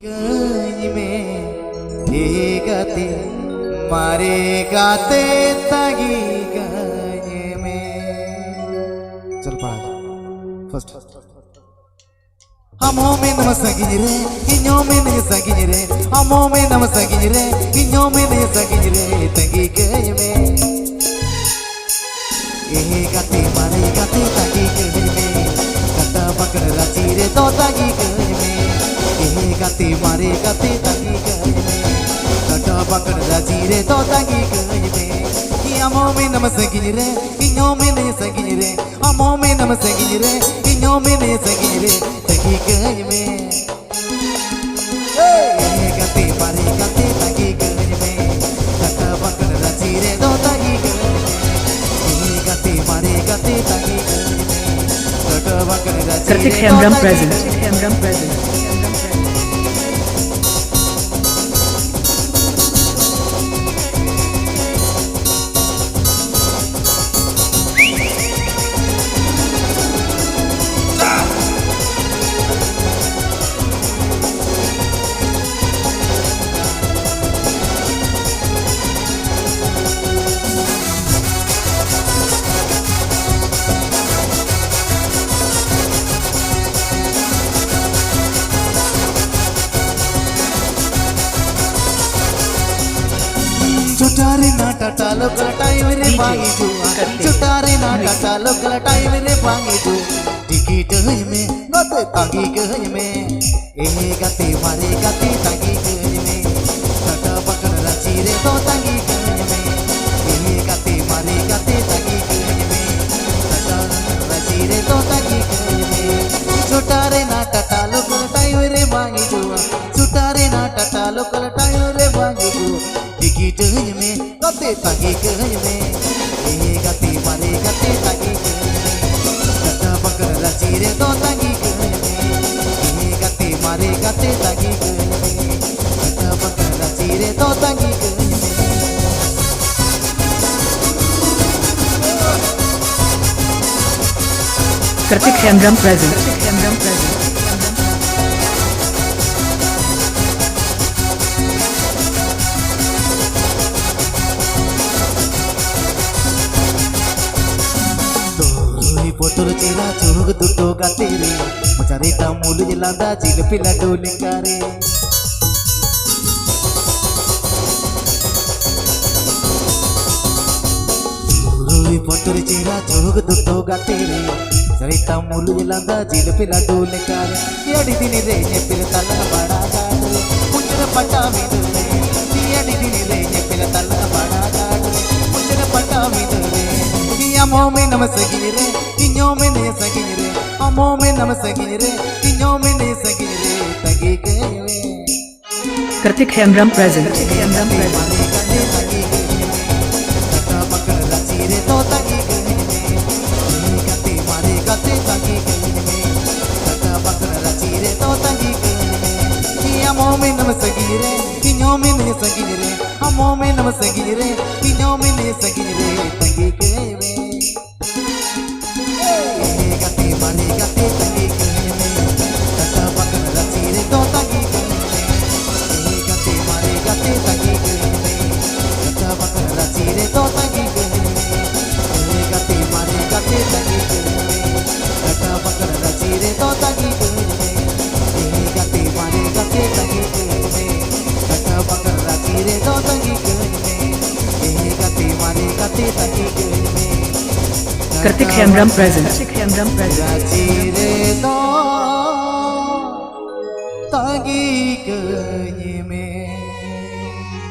गंज में ये गाते मारे गाते तगी गंज में चल पड़ा फर्स्ट हमो में नम सगिज रे इन्यो में नहीं सगिज रे हमो में नम सगिज रे इन्यो में नहीं सगिज रे तगी गंज में ये गाते मारे गाते तगी गंज में कटा पकड़ राची रे तो तगी गंज में गाते मारे गाते तगी गंज में कटा पकड़ राजी रे तो तगी गंज में अमो में नम सगिज रे इन्यो में नहीं सगिज रे अमो में नम सगिज रे इन्यो में नहीं सगिज रे तगी गंज में गाते मारे गाते तगी गंज में कटा पकड़ राजी रे तो तगी गंज में गाते मारे गाते तगी गंज में कटा पकड़ राजी रे तो तगी गंज में चुटारे नाटा टालो कल टाइम रे बांगी जुआ चुटारे नाटा टालो कल टाइम रे बांगी जु टिकट में नते तागी गंज में ए गाते मारे गाते तागी गंज में कटा पकड़ राची रे तो तागी गंज में ए गाते मारे गाते तागी गंज में कटा राची रे तो तागी गंज में चुटारे नाटा टालो कल टाइम रे बांगी जुआ चुटारे नाटा टालो कल टाइम रे बांगी जु टिकट में गाते तागी गंज में ए गाते मारे गाते तागी गंज में कटा पकड़ राची रे तो तागी गंज में ए गाते मारे गाते तागी गंज में कटा पकड़ राची रे तो तागी गंज में Kartik Hemdram present. पोतुर चेरा चोग दुटो गाते रे मचारे ता मूल जलांदा चिल पिला डोलिंगा रे पोतुर चेरा चोग दुटो गाते रे मचारे ता मूल जलांदा चिल पिला डोलिंगा रे येडी दिन रे ने पिल तल्ला बड़ा गाड रे मुंजर पटा मीद रे येडी दिन रे ने पिल तल्ला बड़ा गाड रे मुंजर पटा मीद रे अमो में नम सगिज रे इन्यो में नहीं सगिज रे अमो में नम सगिज रे इन्यो में नहीं सगिज रे तगी गंज में Kartik Hemdram present. मारे गाते तगी गंज में कटा पकड़ राची रे तो तगी गंज में गाते मारे गाते तगी गंज में कटा पकड़ राची रे तो तगी गंज में अमो में नम सगिज रे इन्यो में नहीं सगिज रे अमो में नम सगिज रे इन्यो में नहीं सगिज रे तगी गंज में गाते मारे गाते तगी गंज में कटा पकड़ राची रे तो तगी गंज में गाते मारे गाते तगी गंज में कटा पकड़ राची रे तो तगी गंज में गाते मारे गाते तगी गंज में कटा पकड़ राची रे तो तगी गंज में गाते मारे गाते तगी गंज में कटा पकड़ राची रे तो तगी गंज में गाते मारे गाते तगी गंज में Kartik Hemdram present. राची रे तो तगी गंज में।